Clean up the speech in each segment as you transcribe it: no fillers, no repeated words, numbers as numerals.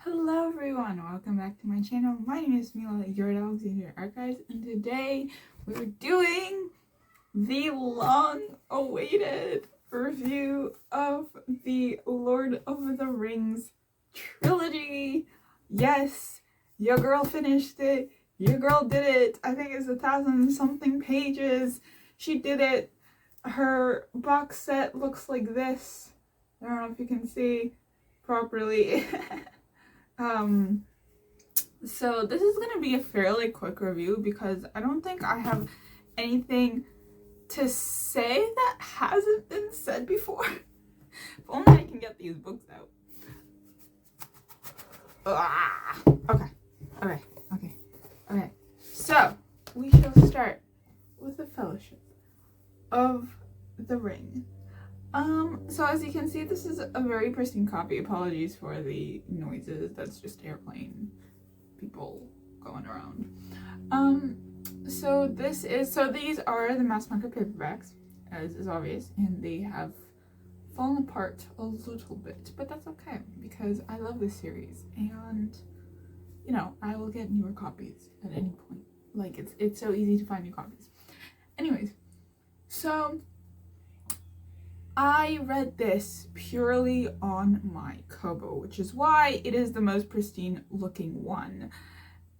Hello everyone, welcome back to my channel. My name is Mila, your Alexandria Archives, and today we're doing the long-awaited review of the Lord of the Rings trilogy. Yes, your girl finished it. Your girl did it. I think it's 1,000-something pages. She did it. Her box set looks like this. I don't know if you can see properly. So this is gonna be a fairly quick review because I don't think I have anything to say that hasn't been said before. If only I can get these books out. Okay. So we shall start with the Fellowship of the Ring. So as you can see, this is a very pristine copy. Apologies for the noises. That's just airplane people going around. So these are the mass market paperbacks, as is obvious, and they have fallen apart a little bit, but that's okay because I love this series, and you know, I will get newer copies at any point. Like it's so easy to find new copies. Anyways, so I read this purely on my Kobo, which is why it is the most pristine looking one.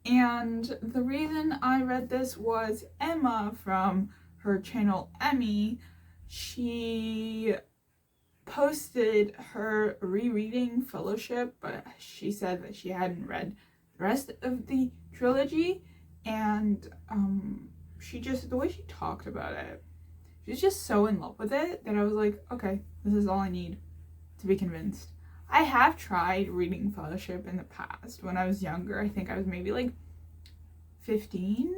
And the reason I read this was Emma from her channel Emmy. She posted her rereading Fellowship, but she said that she hadn't read the rest of the trilogy, and she just, the way she talked about it, she's just so in love with it that I was like, okay, this is all I need to be convinced. I have tried reading Fellowship in the past when I was younger. I think I was maybe like 15,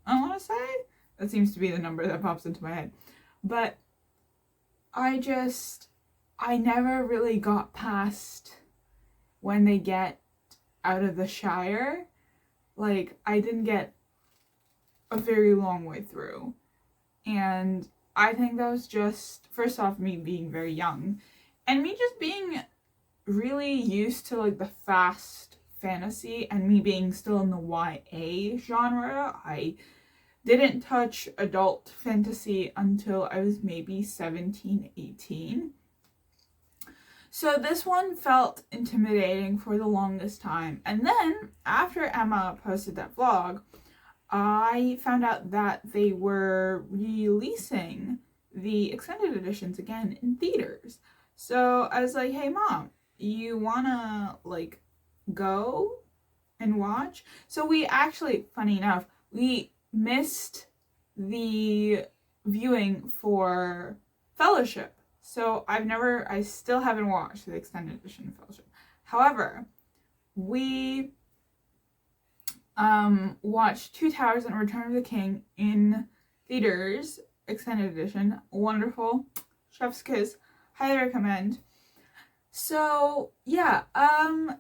I want to say. That seems to be the number that pops into my head. But I never really got past when they get out of the Shire. Like, I didn't get a very long way through. And I think that was just, first off, me being very young, and me just being really used to like the fast fantasy, and me being still in the YA genre. I didn't touch adult fantasy until I was maybe 17, 18. So this one felt intimidating for the longest time. And then after Emma posted that vlog, I found out that they were releasing the extended editions again in theaters. So I was like, hey mom, you wanna like go and watch? So we actually, funny enough, we missed the viewing for Fellowship. So I still haven't watched the extended edition of Fellowship. However, we watched Two Towers and Return of the King in theaters, extended edition. Wonderful. Chef's kiss. Highly recommend. So yeah,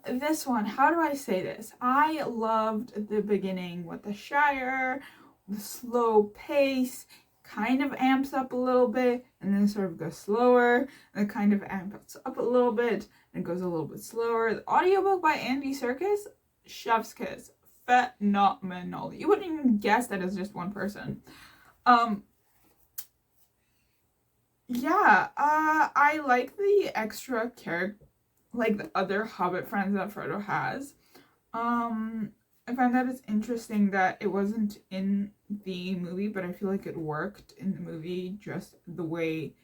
this one, how do I say this? I loved the beginning with the Shire, the slow pace, kind of amps up a little bit, and then sort of goes slower, and it kind of amps up a little bit, and goes a little bit slower. The audiobook by Andy Serkis, chef's kiss. Phenomenal. You wouldn't even guess that it's just one person. I like the extra character, like the other Hobbit friends that Frodo has. I find that it's interesting that it wasn't in the movie, but I feel like it worked in the movie just the way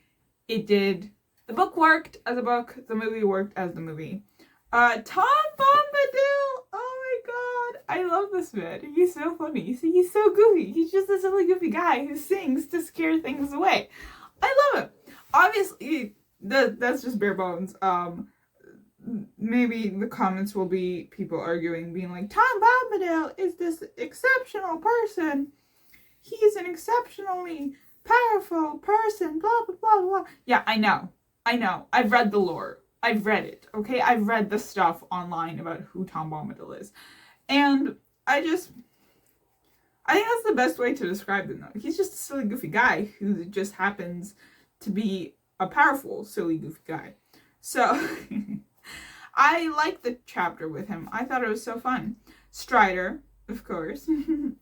it did. The book worked as a book, the movie worked as the movie. Tom Bombadil! Oh my god, I love this man. He's so funny. He's so goofy. He's just a silly goofy guy who sings to scare things away. I love him. Obviously, that's just bare bones. Maybe the comments will be people arguing, being like, Tom Bombadil is this exceptional person. He's an exceptionally powerful person, blah, blah, blah, blah. Yeah, I know. I've read the lore. I've read it, okay? I've read the stuff online about who Tom Bombadil is. And I think that's the best way to describe him, though. He's just a silly, goofy guy who just happens to be a powerful, silly, goofy guy. So, I liked the chapter with him. I thought it was so fun. Strider, of course. And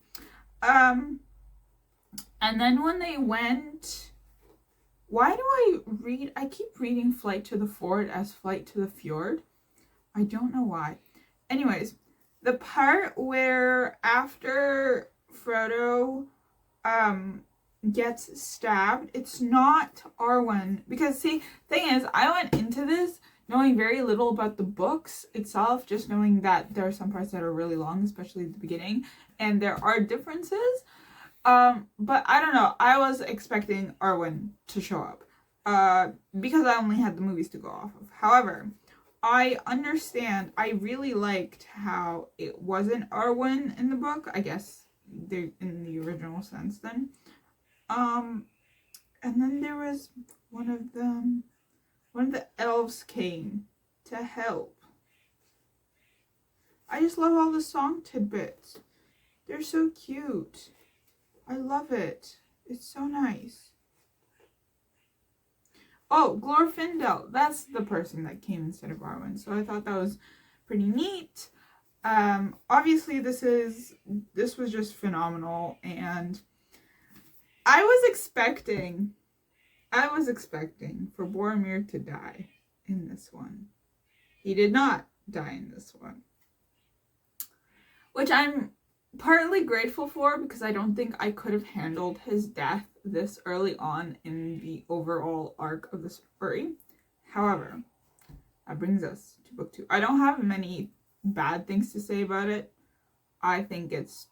then when they went, why do I keep reading Flight to the Ford as Flight to the Fjord? I don't know why. Anyways, the part where after Frodo gets stabbed, it's not Arwen, because see, thing is, I went into this knowing very little about the books itself, just knowing that there are some parts that are really long, especially at the beginning, and there are differences. But I don't know, I was expecting Arwen to show up, because I only had the movies to go off of. However, I understand, I really liked how it wasn't Arwen in the book, I guess in the original sense then. And then there was one of the elves came to help. I just love all the song tidbits. They're so cute. I love it. It's so nice. Oh, Glorfindel. That's the person that came instead of Arwen. So I thought that was pretty neat. Obviously this was just phenomenal, and I was expecting for Boromir to die in this one. He did not die in this one, which I'm partly grateful for, because I don't think I could have handled his death this early on in the overall arc of the story. However, that brings us to book 2. I don't have many bad things to say about it. I think it's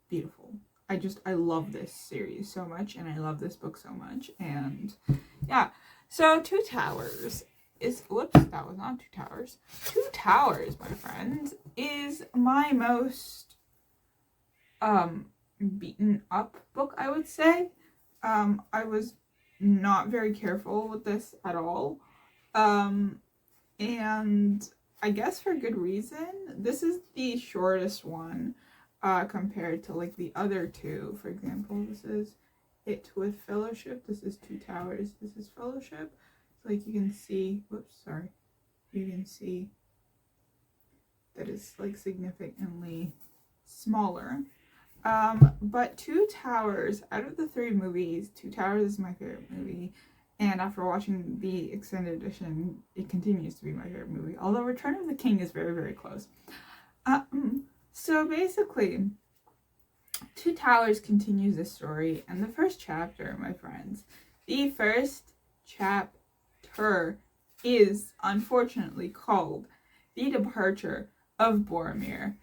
beautiful. I love this series so much, and I love this book so much, and yeah. So Two Towers is, whoops, that was not Two Towers. Two Towers, my friends, is my most beaten up book, I would say. I was not very careful with this at all, and I guess for good reason. This is the shortest one compared to like the other two. For example, this is it with Fellowship, this is Two Towers, this is Fellowship. So like you can see, you can see that it's like significantly smaller. But Two Towers, out of the 3 movies, Two Towers is my favorite movie, and after watching the extended edition, it continues to be my favorite movie, although Return of the King is very, very close. So basically, Two Towers continues this story, and the first chapter, my friends, the first chapter is unfortunately called The Departure of Boromir.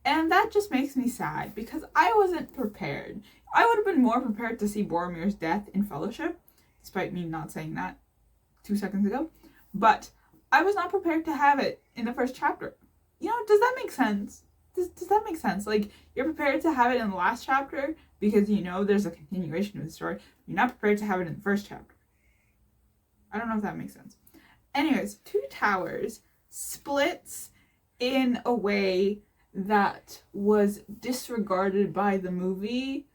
And that just makes me sad, because I wasn't prepared. I would have been more prepared to see Boromir's death in Fellowship, despite me not saying that 2 seconds ago. But I was not prepared to have it in the first chapter. You know, does that make sense? Does that make sense? Like, you're prepared to have it in the last chapter because you know there's a continuation of the story. You're not prepared to have it in the first chapter. I don't know if that makes sense. Anyways, Two Towers splits in a way that was disregarded by the movie,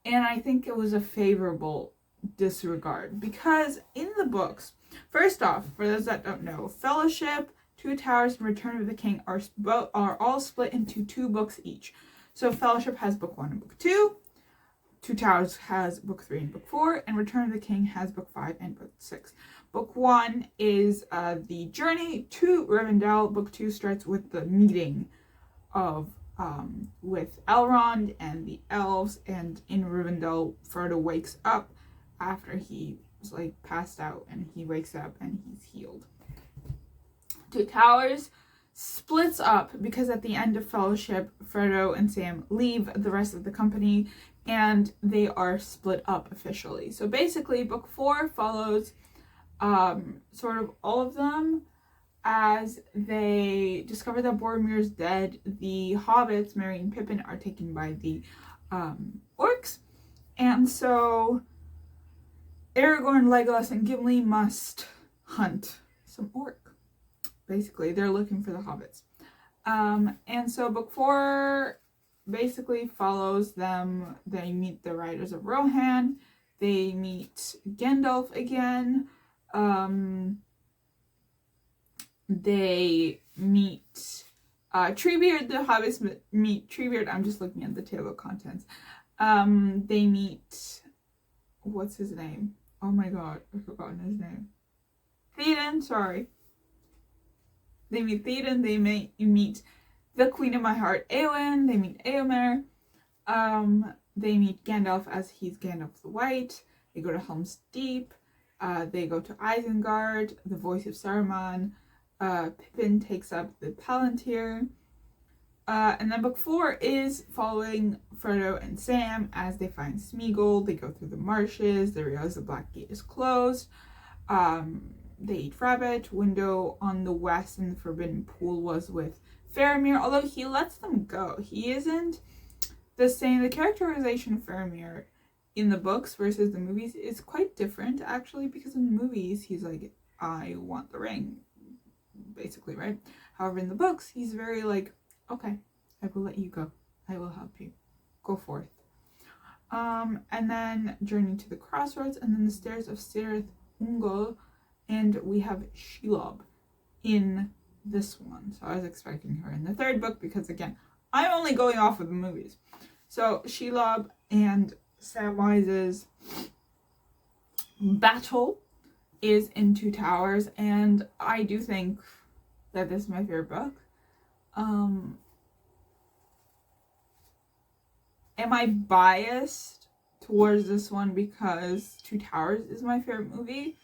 and I think it was a favorable disregard, because in the books, first off, for those that don't know, Fellowship, Two Towers, and Return of the King are all split into 2 books each. So Fellowship has book 1 and book 2, Two Towers has book 3 and book 4, and Return of the King has book 5 and book 6. Book 1 is the journey to Rivendell. Book 2 starts with the meeting of with Elrond and the elves, and in Rivendell, Frodo wakes up after he was like passed out, and he wakes up and he's healed. Two Towers splits up because at the end of Fellowship, Frodo and Sam leave the rest of the company, and they are split up officially. So basically, book 4 follows sort of all of them as they discover that Boromir's dead. The hobbits, Merry and Pippin, are taken by the orcs, and so Aragorn, Legolas, and Gimli must hunt some orc. Basically, they're looking for the hobbits. And so book 4 basically follows them. They meet the Riders of Rohan. They meet Gandalf again. they meet Treebeard. The hobbits meet Treebeard. I'm just looking at the table of contents. They meet, what's his name? Oh my god, I've forgotten his name. Theoden, sorry. They meet Theoden. They meet the Queen of My Heart, Eowyn. They meet Éomer. They meet Gandalf as he's Gandalf the White. They go to Helm's Deep. They go to Isengard, the voice of Saruman. Pippin takes up the Palantir. And then book 4 is following Frodo and Sam as they find Smeagol. They go through the marshes. They realize the Black Gate is closed. They eat rabbit. Window on the west in the Forbidden Pool was with Faramir, although he lets them go. He isn't the same. The characterization of Faramir in the books versus the movies is quite different, actually, because in the movies he's like, I want the ring, basically, right? However, in the books he's very like, okay, I will let you go. I will help you. Go forth. And then Journey to the Crossroads, and then the Stairs of Cirith Ungol, and we have Shelob in this one. So I was expecting her in the third book because, again, I'm only going off of the movies. So Shelob and Samwise's battle is in Two Towers, and I do think that this is my favorite book. Am I biased towards this one because Two Towers is my favorite movie?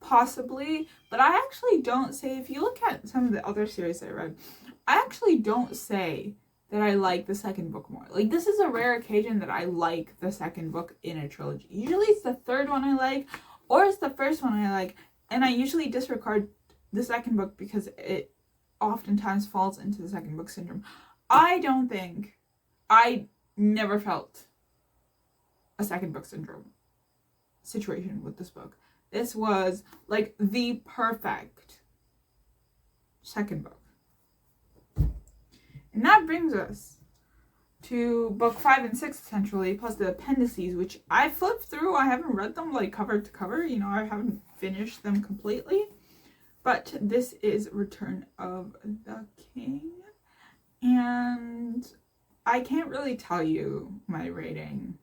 Possibly, but I actually don't say, if you look at some of the other series I read, I actually don't say that I like the second book more. Like, this is a rare occasion that I like the second book in a trilogy. Usually it's the third one I like, or it's the first one I like, and I usually disregard the second book because it oftentimes falls into the second book syndrome. I never felt a second book syndrome situation with this book. This was like the perfect second book. And that brings us to book 5 and 6, essentially, plus the appendices, which I flipped through. I haven't read them like cover to cover. You know, I haven't finished them completely. But this is Return of the King. And I can't really tell you my rating.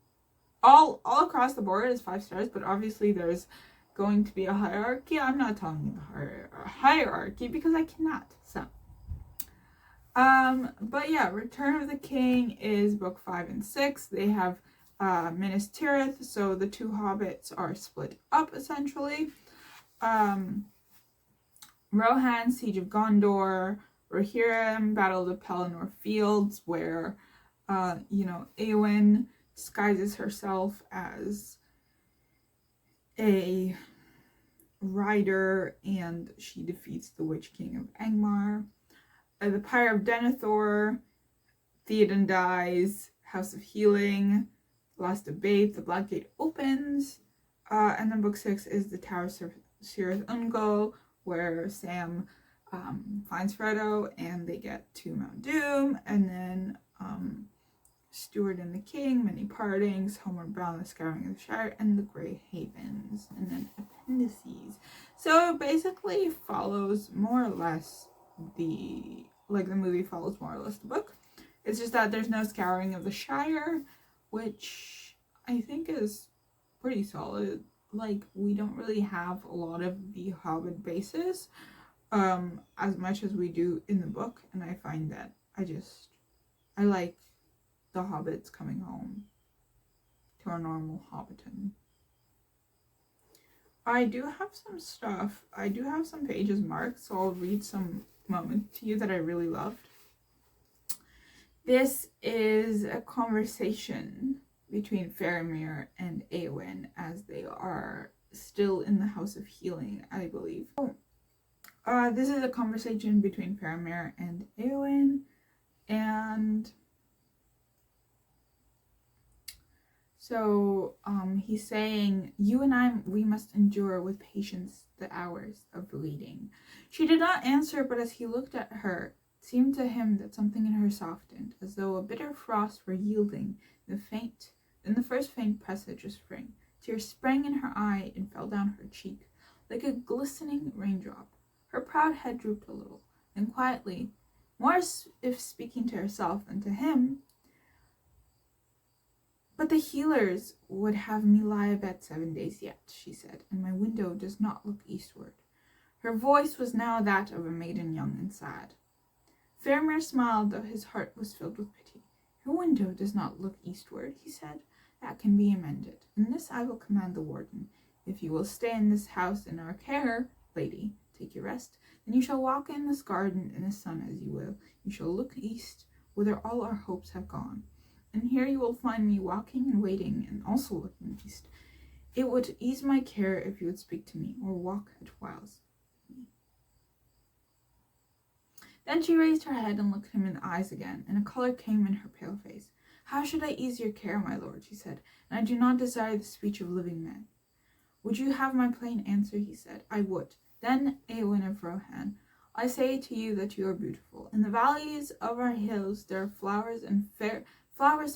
All across the board is 5 stars, but obviously there's going to be a hierarchy. I'm not telling you the hierarchy because I cannot. So, but yeah, Return of the King is book 5 and 6. They have Minas Tirith, so the two hobbits are split up essentially. Rohan, Siege of Gondor, Rohirrim, Battle of the Pelennor Fields, where Éowyn disguises herself as a rider and she defeats the Witch King of Angmar. The Pyre of Denethor, Theoden dies, House of Healing, Last Debate, the Black Gate opens, and then book 6 is the Tower of Cirith Ungol, where Sam finds Frodo and they get to Mount Doom, and then Steward and the King, Many Partings, Homeward Bound, The Scouring of the Shire, and The Grey Havens, and then appendices. So it basically follows more or less the movie follows more or less the book. It's just that there's no Scouring of the Shire, which I think is pretty solid. Like, we don't really have a lot of the Hobbit bases as much as we do in the book, and I find that I like the hobbits coming home to a normal hobbiton. I do have some stuff. I do have some pages marked, so I'll read some moments to you that I really loved. This is a conversation between Faramir and Éowyn as they are still in the House of Healing, I believe. This is a conversation between Faramir and Éowyn, and so he's saying, you and I, we must endure with patience the hours of bleeding. She did not answer, but as he looked at her, it seemed to him that something in her softened, as though a bitter frost were yielding in the first faint presage of spring. Tears sprang in her eye and fell down her cheek, like a glistening raindrop. Her proud head drooped a little, and quietly, more as if speaking to herself than to him, "But the healers would have me lie abed 7 days yet," she said, "and my window does not look eastward." Her voice was now that of a maiden young and sad. Fairmere smiled, though his heart was filled with pity. "Your window does not look eastward," he said. "That can be amended, and this I will command the warden. If you will stay in this house in our care, lady, take your rest, then you shall walk in this garden in the sun as you will. You shall look east, whither all our hopes have gone. And here you will find me walking and waiting, and also looking east. It would ease my care if you would speak to me, or walk at whiles." Then she raised her head and looked him in the eyes again, and a color came in her pale face. "How should I ease your care, my lord?" she said, "and I do not desire the speech of living men." "Would you have my plain answer?" he said. "I would. Then, Eowyn of Rohan, I say to you that you are beautiful. In the valleys of our hills there are flowers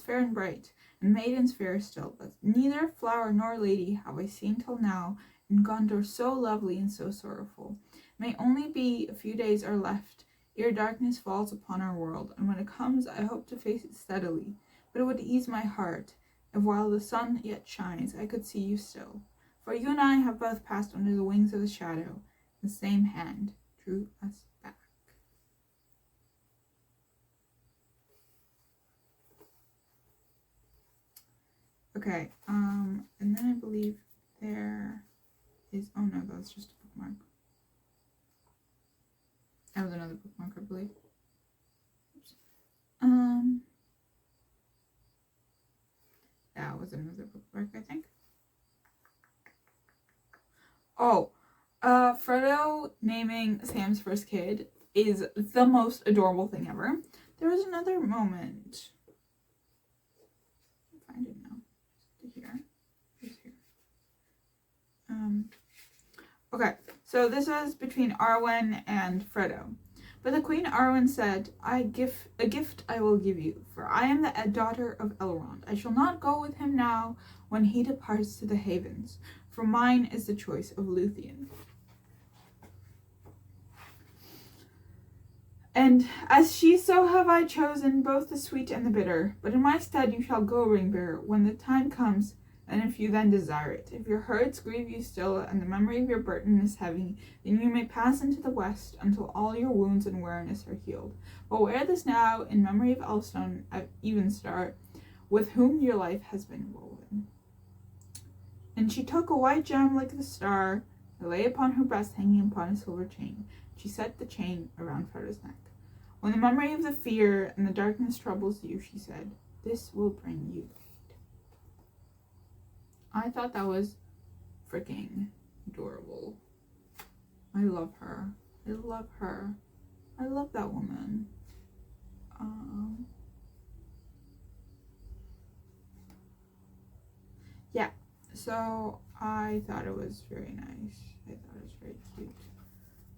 fair and bright, and maidens fairer still, but neither flower nor lady have I seen till now in Gondor so lovely and so sorrowful. May only be a few days are left ere darkness falls upon our world, and when it comes I hope to face it steadily, but it would ease my heart if while the sun yet shines I could see you still. For you and I have both passed under the wings of the shadow, the same hand drew us back." Okay, and then I believe there is, oh no, that's just a bookmark. That was another bookmark, I believe. Oops. That was another bookmark, I think. Oh, Frodo naming Sam's first kid is the most adorable thing ever. There was another moment. I'll find it now. Here. It's here. Okay, so this was between Arwen and Frodo. But the Queen Arwen said, a gift I will give you, for I am the daughter of Elrond. I shall not go with him now when he departs to the Havens, for mine is the choice of Luthien. And as she, so have I chosen both the sweet and the bitter. But in my stead you shall go, ring-bearer, when the time comes, and if you then desire it. If your hurts grieve you still, and the memory of your burden is heavy, then you may pass into the west until all your wounds and weariness are healed. But wear this now in memory of Elstone at Evenstar, with whom your life has been woven. And she took a white gem like the star that lay upon her breast, hanging upon a silver chain. She set the chain around Frodo's neck. "When the memory of the fear and the darkness troubles you," she said, "this will bring you aid." I thought that was freaking adorable. I love her. I love her. I love that woman. Yeah, so I thought it was very nice. I thought it was very cute.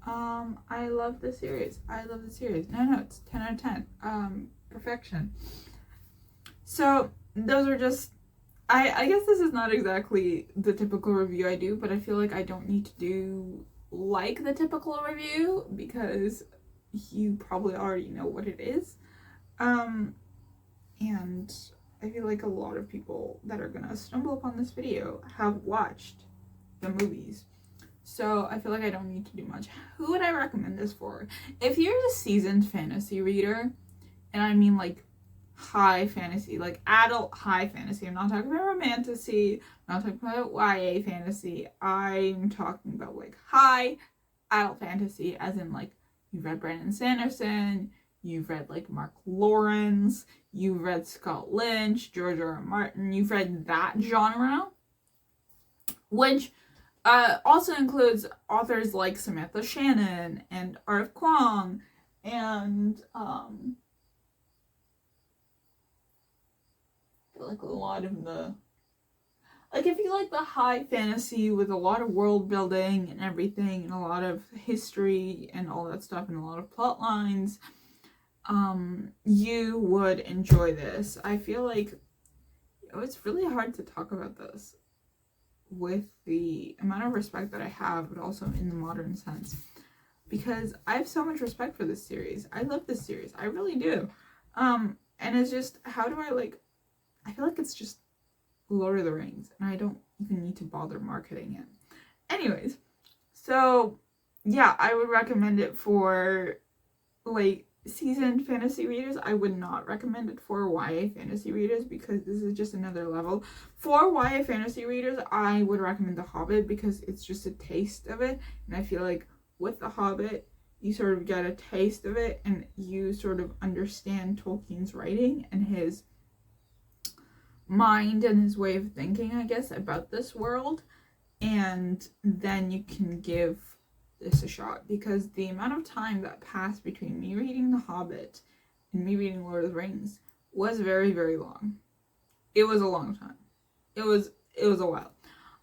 I love the series. No, it's 10 out of 10. Perfection. So those are just, I guess this is not exactly the typical review I do, but I feel like I don't need to do like the typical review because you probably already know what it is. And I feel like a lot of people that are gonna stumble upon this video have watched the movies. So I feel like I don't need to do much. Who would I recommend this for? If you're a seasoned fantasy reader, and I mean like high fantasy, like adult high fantasy. I'm not talking about romantasy. I'm not talking about YA fantasy. I'm talking about like high adult fantasy, as in like you've read Brandon Sanderson, you've read like Mark Lawrence, you've read Scott Lynch, George R. R. Martin, you've read that genre, which also includes authors like Samantha Shannon and R.F. Kuang and like a lot of the, like if you like the high fantasy with a lot of world building and everything and a lot of history and all that stuff and a lot of plot lines, you would enjoy this. I feel like it's really hard to talk about this with the amount of respect that I have, but also in the modern sense. because I have so much respect for this series. I love this series. I really do. And it's just, how do I feel like it's just Lord of the Rings, and I don't even need to bother marketing it. Anyways, so yeah, I would recommend it for like seasoned fantasy readers. I would not recommend it for YA fantasy readers because this is just another level. For YA fantasy readers, I would recommend The Hobbit because it's just a taste of it, and I feel like with The Hobbit, you sort of get a taste of it and you sort of understand Tolkien's writing and his mind and his way of thinking, I guess, about this world, and then you can give this a shot, because the amount of time that passed between me reading The Hobbit and me reading Lord of the Rings was very, very long. It was a long time. It was a while.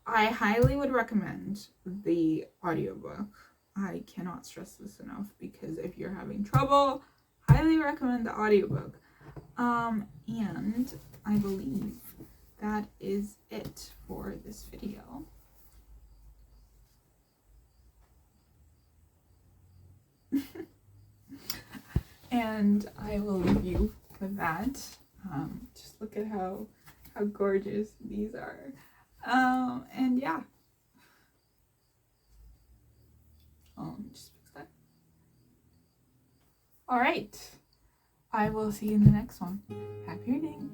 I highly would recommend the audiobook. I cannot stress this enough, because if you're having trouble, highly recommend the audiobook. And I believe that is it for this video. And I will leave you with that. Just look at how gorgeous these are. And yeah. Just fix that. All right. I will see you in the next one. Happy reading.